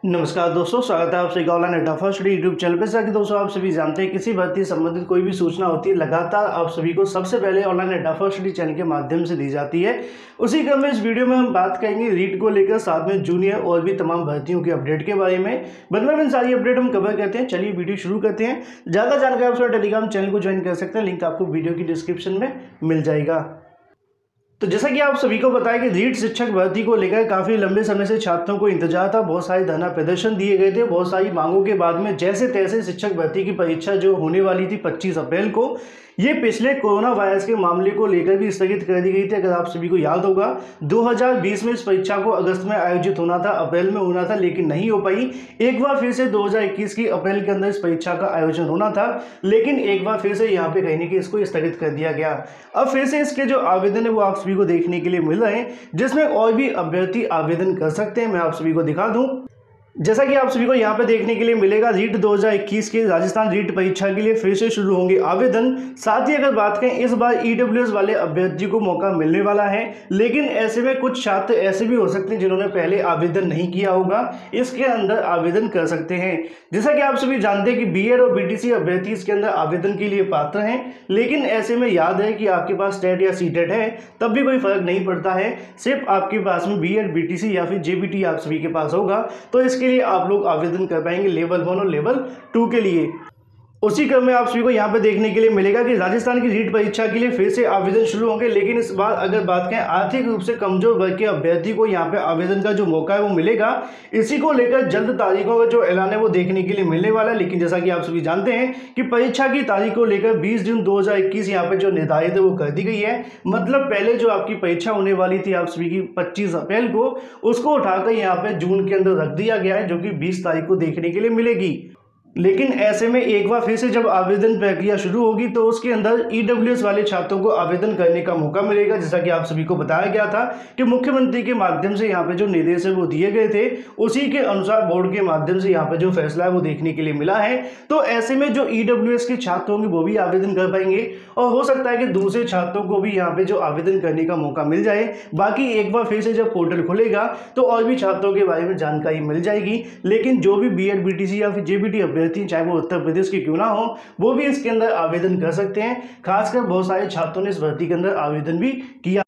नमस्कार दोस्तों, स्वागत है आप सभी का ऑनलाइन अड्डा फर्स्ट यूट्यूब चैनल पर। कि दोस्तों आप सभी जानते हैं किसी भर्ती संबंधित कोई भी सूचना होती है लगातार आप सभी को सबसे पहले ऑनलाइन अड्डा फर्स्ट चैनल के माध्यम से दी जाती है। उसी क्रम में इस वीडियो में हम बात करेंगे रीट को लेकर, साथ में जूनियर और भी तमाम भर्तियों के अपडेट के बारे में। बदलाव सारी अपडेट हम कवर करते हैं। चलिए वीडियो शुरू करते हैं। ज़्यादा जानकारी आप टेलीग्राम चैनल को ज्वाइन कर सकते हैं, लिंक आपको वीडियो की डिस्क्रिप्शन में मिल जाएगा। तो जैसा कि आप सभी को पता है कि रीट शिक्षक भर्ती को लेकर काफ़ी लंबे समय से छात्रों को इंतजार था। बहुत सारे धरना प्रदर्शन दिए गए थे। बहुत सारी मांगों के बाद में जैसे तैसे शिक्षक भर्ती की परीक्षा जो होने वाली थी 25 अप्रैल को, ये पिछले कोरोना वायरस के मामले को लेकर भी स्थगित कर दी गई थी। अगर आप सभी को याद होगा 2020 में इस परीक्षा को अगस्त में आयोजित होना था, अप्रैल में होना था, लेकिन नहीं हो पाई। एक बार फिर से 2021 की अप्रैल के अंदर इस परीक्षा का आयोजन होना था, लेकिन एक बार फिर से यहाँ पे कहने की इसको स्थगित कर दिया गया। अब फिर से इसके जो आवेदन है वो आप सभी को देखने के लिए मिल रहे हैं, जिसमें और भी अभ्यर्थी आवेदन कर सकते हैं। मैं आप सभी को दिखा दूं, जैसा कि आप सभी को यहाँ पे देखने के लिए मिलेगा, रीट 2021 की राजस्थान रीट परीक्षा के लिए फिर से शुरू होंगे आवेदन। साथ ही अगर बात करें, इस बार ईडब्ल्यूएस वाले अभ्यर्थी को मौका मिलने वाला है, लेकिन ऐसे में कुछ छात्र ऐसे भी हो सकते हैं जिन्होंने पहले आवेदन नहीं किया होगा, इसके अंदर आवेदन कर सकते हैं। जैसा कि आप सभी जानते हैं कि बीएड और बीटीसी अभ्यर्थी इसके अंदर आवेदन के लिए पात्र हैं, लेकिन ऐसे में याद है कि आपके पास टेट या सीटेट है तब भी कोई फर्क नहीं पड़ता है। सिर्फ आपके पास में बीएड, बीटीसी या फिर जेबीटी आप सभी के पास होगा, तो इसके लिए आप लोग आवेदन कर पाएंगे लेवल 1 और लेवल 2 के लिए। उसी क्रम में आप सभी को यहाँ पे देखने के लिए मिलेगा कि राजस्थान की रीट परीक्षा के लिए फिर से आवेदन शुरू होंगे, लेकिन इस बार अगर बात करें आर्थिक रूप से कमजोर वर्ग के अभ्यर्थी को यहाँ पे आवेदन का जो मौका है वो मिलेगा। इसी को लेकर जल्द तारीखों का जो ऐलान है वो देखने के लिए मिलने वाला है। लेकिन जैसा कि आप सभी जानते हैं कि परीक्षा की तारीख को लेकर 20 जून 2021 यहाँ पे जो निर्धारित है वो कर दी गई है। मतलब पहले जो आपकी परीक्षा होने वाली थी आप सभी की 25 अप्रैल को, उसको उठाकर यहाँ पे जून के अंदर रख दिया गया है, जो कि 20 तारीख को देखने के लिए मिलेगी। लेकिन ऐसे में एक बार फिर से जब आवेदन प्रक्रिया शुरू होगी तो उसके अंदर ईडब्ल्यूएस वाले छात्रों को आवेदन करने का मौका मिलेगा। जैसा कि आप सभी को बताया गया था कि मुख्यमंत्री के माध्यम से यहाँ पे जो निर्देश है वो दिए गए थे, उसी के अनुसार बोर्ड के माध्यम से यहाँ पे जो फैसला है वो देखने के लिए मिला है। तो ऐसे में जो ईडब्ल्यूएस के छात्र होंगे वो भी आवेदन कर पाएंगे, और हो सकता है कि दूसरे छात्रों को भी यहाँ पे जो आवेदन करने का मौका मिल जाए। बाकी एक बार फिर से जब पोर्टल खुलेगा तो और भी छात्रों के बारे में जानकारी मिल जाएगी। लेकिन जो भी बीएड, बीटीसी या फिर जेबीटी चाहे वो उत्तर प्रदेश के क्यों ना हो, वो भी इसके अंदर आवेदन कर सकते हैं। खासकर बहुत सारे छात्रों ने इस भर्ती के अंदर आवेदन भी किया।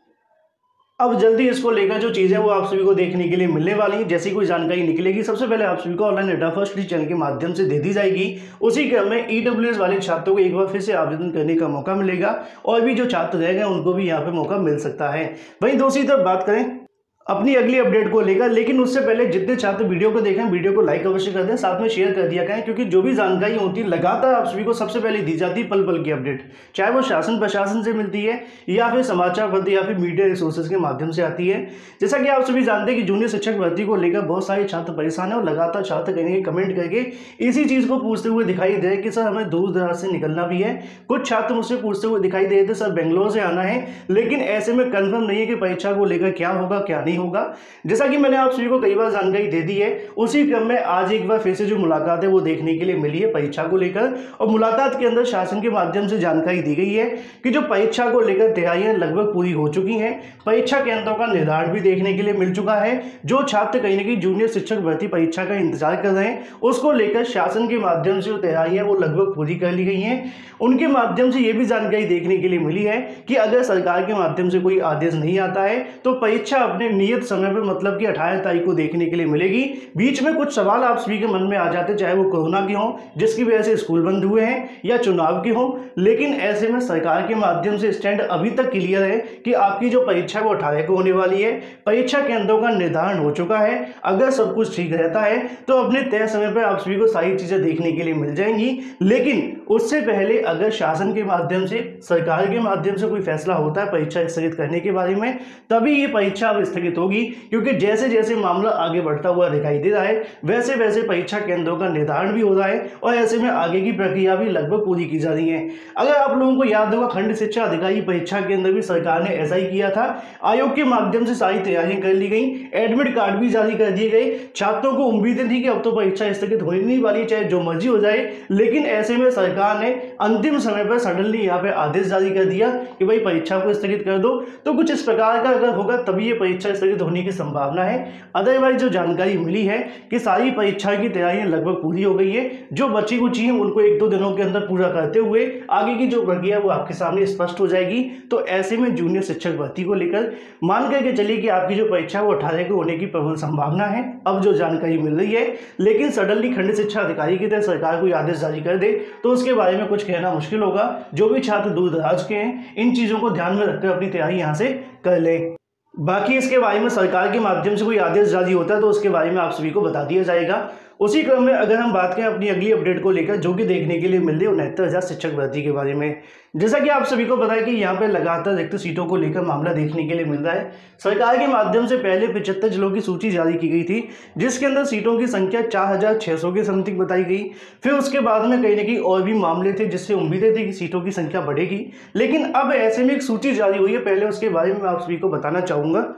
अब जल्दी इसको लेकर जो चीज़ें वो आप सभी को देखने के लिए मिलने वाली हैं। जैसी कोई जानकारी निकलेगी सबसे पहले आप सभी को ऑनलाइन अड्डा फर्स्ट चैनल के माध्यम से दे दी जाएगी। उसी क्रम में ईडब्ल्यूएस वाले छात्रों को एक बार फिर से आवेदन करने का मौका मिलेगा, और भी जो छात्र रह गए उनको भी यहाँ पे मौका मिल सकता है। वहीं दूसरी तरफ बात करें अपनी अगली अपडेट को लेकर, लेकिन उससे पहले जितने छात्र वीडियो को देखें, वीडियो को लाइक अवश्य कर दें, साथ में शेयर कर दिया करें, क्योंकि जो भी जानकारी होती है लगातार आप सभी को सबसे पहले दी जाती है पल पल की अपडेट, चाहे वो शासन प्रशासन से मिलती है या फिर समाचार पत्र या फिर मीडिया रिसोर्सेज के माध्यम से आती है। जैसा कि आप सभी जानते हैं कि जूनियर शिक्षक भर्ती को लेकर बहुत सारे छात्र परेशान है, और लगातार छात्र कहेंगे कमेंट करके इसी चीज़ को पूछते हुए दिखाई दे कि सर हमें दूर दराज से निकलना भी है। कुछ छात्र मुझसे पूछते हुए दिखाई दे रहे थे सर बेंगलोर से आना है, लेकिन ऐसे में कन्फर्म नहीं है कि परीक्षा को लेकर क्या होगा क्या नहीं होगा। जैसा कि मैंने आप सभी को कई बार जानकारी दे दी है, उसी क्रम में आज एक बार फिर से जो मुलाकात है वो देखने के लिए मिली है परीक्षा को लेकर। और मुलाकात के अंदर शासन के माध्यम से जानकारी दी गई है कि जो परीक्षा को लेकर तैयारियां लगभग पूरी हो चुकी हैं। परीक्षा केंद्रों का निर्धारण भी देखने के लिए मिल चुका है। जो छात्र कहीं ना कहीं जूनियर शिक्षक भर्ती परीक्षा का इंतजार कर रहे हैं, उसको लेकर शासन के माध्यम से जो तैयारियां वो लगभग पूरी कर ली गई हैं। उनके माध्यम से ये भी जानकारी देखने के लिए मिली है कि अगर सरकार के माध्यम से कोई आदेश नहीं आता है तो परीक्षा अपने नियत समय पर, मतलब कि 18 तारीख को देखने के लिए मिलेगी। बीच में कुछ सवाल आप सभी के मन में आ जाते, चाहे वो कोरोना के हों जिसकी वजह से स्कूल बंद हुए हैं, या चुनाव के हों, लेकिन ऐसे में सरकार के माध्यम से स्टैंड अभी तक क्लियर है कि आपकी जो परीक्षा है वो 18 को होने वाली है। परीक्षा केंद्रों का निर्धारण हो चुका है। अगर सब कुछ ठीक रहता है तो अपने तय समय पर आप सभी को सारी चीजें देखने के लिए मिल जाएंगी। लेकिन उससे पहले अगर शासन के माध्यम से, सरकार के माध्यम से कोई फैसला होता है परीक्षा स्थगित करने के बारे में, तभी ये परीक्षा अब स्थगित होगी। क्योंकि जैसे जैसे मामला आगे बढ़ता हुआ दिखाई दे रहा है, वैसे वैसे परीक्षा केंद्रों का निर्धारण भी हो रहा है, और ऐसे में आगे की प्रक्रिया भी लगभग पूरी की जा रही है। अगर आप लोगों को याद होगा, खंड शिक्षा अधिकारी परीक्षा के अंदर भी सरकार ने ऐसा ही किया था। आयोग के माध्यम से सारी तैयारियां कर ली गई, एडमिट कार्ड भी जारी कर दिए गए। छात्रों को उम्मीदें थी कि अब तो परीक्षा स्थगित होने नहीं वाली, चाहे जो मर्जी हो जाए। लेकिन ऐसे में सरकार ने अंतिम समय पर सडनली यहाँ पे आदेश जारी कर दिया कि भाई परीक्षा को स्थगित कर दो। तो कुछ इस प्रकार का अगर होगा तभी ये परीक्षा स्थगित होने की संभावना है। अदरवाइज जो जानकारी मिली है कि सारी परीक्षा की तैयारियां लगभग पूरी हो गई है। जो बची कुची है उनको 1-2 दिनों के अंदर पूरा करते हुए आगे की जो प्रक्रिया वो आपके सामने स्पष्ट हो जाएगी। तो ऐसे में जूनियर शिक्षक भर्ती को लेकर मान करके चलिए कि आपकी जो परीक्षा वो 18 को होने की प्रबल संभावना है, अब जो जानकारी मिल रही है। लेकिन सडनली खंड शिक्षा अधिकारी की तरह सरकार कोई आदेश जारी कर दे तो उसके बारे में कुछ कहना मुश्किल होगा। जो भी छात्र दूर दराज के हैं इन चीज़ों को ध्यान में रखकर अपनी तैयारी यहाँ से कर लें। बाकी इसके बारे में सरकार के माध्यम से कोई आदेश जारी होता है तो उसके बारे में आप सभी को बता दिया जाएगा। उसी क्रम में अगर हम बात करें अपनी अगली अपडेट को लेकर जो कि देखने के लिए मिल रही है 69,000 शिक्षक भर्ती के बारे में। जैसा कि आप सभी को पता है कि यहाँ पे लगातार रिक्त सीटों को लेकर मामला देखने के लिए मिल रहा है। सरकार के माध्यम से पहले 75 जिलों की सूची जारी की गई थी जिसके अंदर सीटों की संख्या 4,600 के समथिंग बताई गई। फिर उसके बाद में कहीं ना कहीं और भी मामले थे जिससे उम्मीदें थी कि सीटों की संख्या बढ़ेगी। लेकिन अब ऐसे में एक सूची जारी हुई है, पहले उसके बारे में आप सभी को बताना चाहूँगा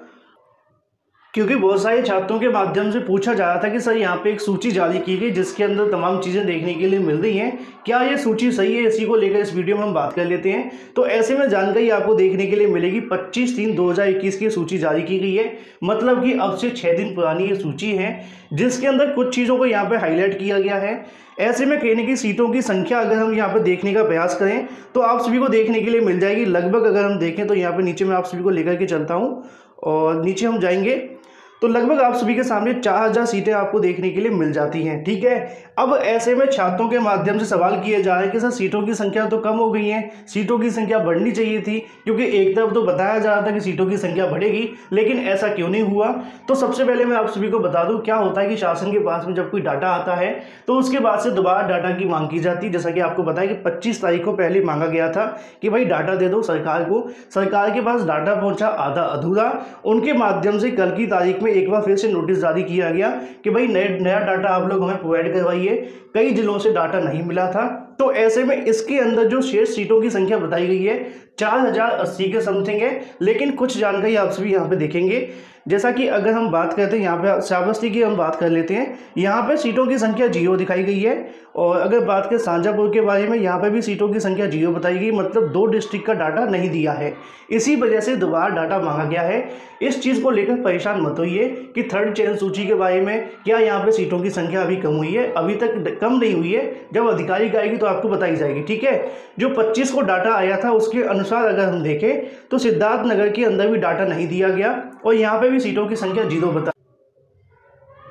क्योंकि बहुत सारे छात्रों के माध्यम से पूछा जा रहा था कि सर यहाँ पे एक सूची जारी की गई जिसके अंदर तमाम चीज़ें देखने के लिए मिल रही हैं, क्या ये सूची सही है? इसी को लेकर इस वीडियो में हम बात कर लेते हैं। तो ऐसे में जानकारी आपको देखने के लिए मिलेगी 25/3/2021 की सूची जारी की गई है, मतलब कि अब से 6 दिन पुरानी ये सूची है जिसके अंदर कुछ चीज़ों को यहाँ पर हाईलाइट किया गया है। ऐसे में कहने की सीटों की संख्या अगर हम यहाँ पर देखने का प्रयास करें तो आप सभी को देखने के लिए मिल जाएगी। लगभग अगर हम देखें तो यहाँ पर नीचे मैं आप सभी को लेकर के चलता हूँ और नीचे हम जाएंगे तो लगभग आप सभी के सामने 4,000 सीटें आपको देखने के लिए मिल जाती हैं। ठीक है, अब ऐसे में छात्रों के माध्यम से सवाल किए जा रहे हैं कि सर सीटों की संख्या तो कम हो गई है, सीटों की संख्या बढ़नी चाहिए थी, क्योंकि एक तरफ तो बताया जा रहा था कि सीटों की संख्या बढ़ेगी लेकिन ऐसा क्यों नहीं हुआ। तो सबसे पहले मैं आप सभी को बता दूं क्या होता है कि शासन के पास में जब कोई डाटा आता है तो उसके बाद से दोबारा डाटा की मांग की जाती है। जैसा कि आपको पता है कि 25 तारीख को पहले मांगा गया था कि भाई डाटा दे दो सरकार को। सरकार के पास डाटा पहुंचा आधा अधूरा, उनके माध्यम से कल की तारीख में एक बार फिर से नोटिस जारी किया गया कि भाई नया डाटा आप लोग हमें प्रोवाइड करवाइए। कई जिलों से डाटा नहीं मिला था। तो ऐसे में इसके अंदर जो शेष सीटों की संख्या बताई गई है 4,080 के समथिंग है। लेकिन कुछ जानकारी आप सभी यहाँ पे देखेंगे, जैसा कि अगर हम बात करते हैं यहाँ पे श्रावस्ती की हम बात कर लेते हैं, यहाँ पे सीटों की संख्या 0 दिखाई गई है। और अगर बात करें शाहजहाँपुर के बारे में, यहाँ पे भी सीटों की संख्या 0 बताई गई, मतलब 2 डिस्ट्रिक्ट का डाटा नहीं दिया है। इसी वजह से दोबारा डाटा मांगा गया है। इस चीज़ को लेकर परेशान मत होइए कि थर्ड चयन सूची के बारे में क्या यहाँ पे सीटों की संख्या अभी कम हुई है, अभी तक कम नहीं हुई है। जब आधिकारिक आएगी तो आपको बताई जाएगी। ठीक है, जो 25 को डाटा आया था उसके अनुसार अगर हम देखें तो सिद्धार्थनगर के अंदर भी डाटा नहीं दिया गया और यहाँ पे भी सीटों की संख्या 0 बता।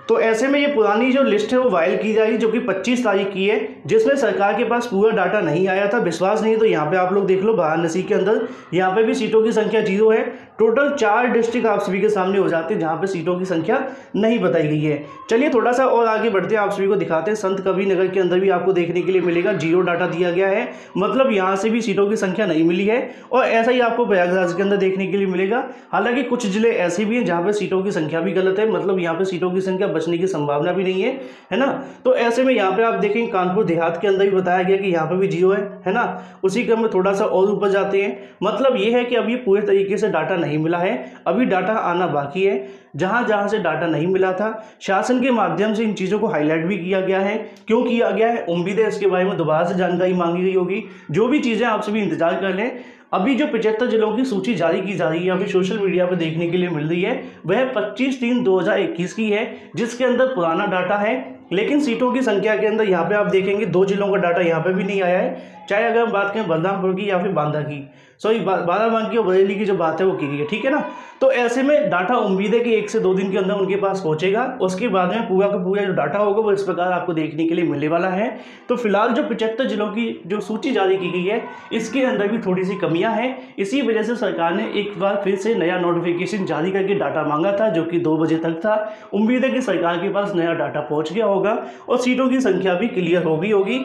तो ऐसे में ये पुरानी जो लिस्ट है वो वायरल की जाएगी जो कि 25 तारीख की है, जिसमें सरकार के पास पूरा डाटा नहीं आया था। विश्वास नहीं तो यहाँ पे आप लोग देख लो, वाराणसी के अंदर यहाँ पे भी सीटों की संख्या 0 है। टोटल 4 डिस्ट्रिक्ट आप सभी के सामने हो जाते हैं जहाँ पे सीटों की संख्या नहीं बताई गई है। चलिए थोड़ा सा और आगे बढ़ते हैं, आप सभी को दिखाते हैं। संत कबीर नगर के अंदर भी आपको देखने के लिए मिलेगा 0 डाटा दिया गया है, मतलब यहाँ से भी सीटों की संख्या नहीं मिली है। और ऐसा ही आपको प्रयागराज के अंदर देखने के लिए मिलेगा। हालांकि कुछ जिले ऐसे भी हैं जहाँ पे सीटों की संख्या भी गलत है, मतलब यहाँ पे सीटों की संख्या बचने की संभावना भी नहीं है ना। तो ऐसे में यहाँ पे आप देखेंगे कानपुर देहात के अंदर भी बताया गया कि यहाँ पे भी 0 है ना। उसी क्रम में थोड़ा सा और ऊपर जाते हैं, मतलब ये है कि अब ये पूरे तरीके से डाटा नहीं मिला है, अभी डाटा आना बाकी है। जहां जहां से डाटा नहीं मिला था शासन के माध्यम से इन चीज़ों को हाईलाइट भी किया गया है। क्यों किया गया है, उम्मीद है इसके बारे में दोबारा से जानकारी मांगी गई होगी। जो भी चीज़ें आप सभी इंतजार कर लें। अभी जो 75 जिलों की सूची जारी की जा रही है, अभी सोशल मीडिया पर देखने के लिए मिल रही है, वह 25/3/2021 की है, जिसके अंदर पुराना डाटा है। लेकिन सीटों की संख्या के अंदर यहाँ पे आप देखेंगे 2 जिलों का डाटा यहाँ पे भी नहीं आया है, चाहे अगर हम बात करें बलरामपुर की या फिर बांदा की, सॉरी बाराबंकी और बरेली की जो बात है वो की गई है। ठीक है ना। तो ऐसे में डाटा उम्मीद है कि 1 से 2 दिन के अंदर उनके पास पहुंचेगा। उसके बाद में पूरा का पूरा जो डाटा होगा वो इस प्रकार आपको देखने के लिए मिलने वाला है। तो फिलहाल जो 75 जिलों की जो सूची जारी की गई है इसके अंदर भी थोड़ी सी कमियां हैं। इसी वजह से सरकार ने एक बार फिर से नया नोटिफिकेशन जारी करके डाटा मांगा था जो कि 2 बजे तक था। उम्मीद है कि सरकार के पास नया डाटा पहुँच गया होगा और सीटों की संख्या भी क्लियर होगी।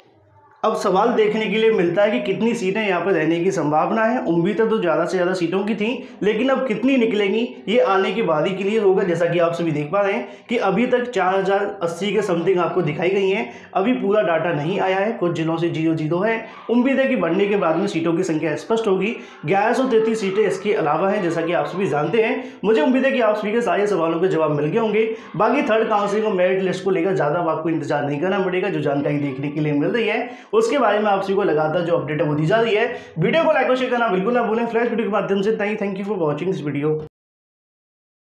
अब सवाल देखने के लिए मिलता है कि कितनी सीटें यहाँ पर रहने की संभावना है। उम्मीद तो ज़्यादा से ज़्यादा सीटों की थी, लेकिन अब कितनी निकलेंगी ये आने के बाद ही क्लियर होगा। जैसा कि आप सभी देख पा रहे हैं कि अभी तक 4,080 के समथिंग आपको दिखाई गई हैं। अभी पूरा डाटा नहीं आया है, कुछ जिलों से 0 है। उम्मीद है कि बढ़ने के बाद में सीटों की संख्या स्पष्ट होगी। 1133 सीटें इसके अलावा हैं, जैसा कि आप सभी जानते हैं। मुझे उम्मीद है कि आप सभी के सारे सवालों के जवाब मिल गए होंगे। बाकी थर्ड काउंसिलिंग और मेरिट लिस्ट को लेकर ज़्यादा आपको इंतजार नहीं करना पड़ेगा। जो जानकारी देखने के लिए मिल रही है उसके बारे में आप सभी को लगातार जो अपडेट है वो दी जा रही है। वीडियो को लाइक और शेयर करना बिल्कुल ना भूलें। फ्लैश वीडियो के माध्यम से thank you for watching this video.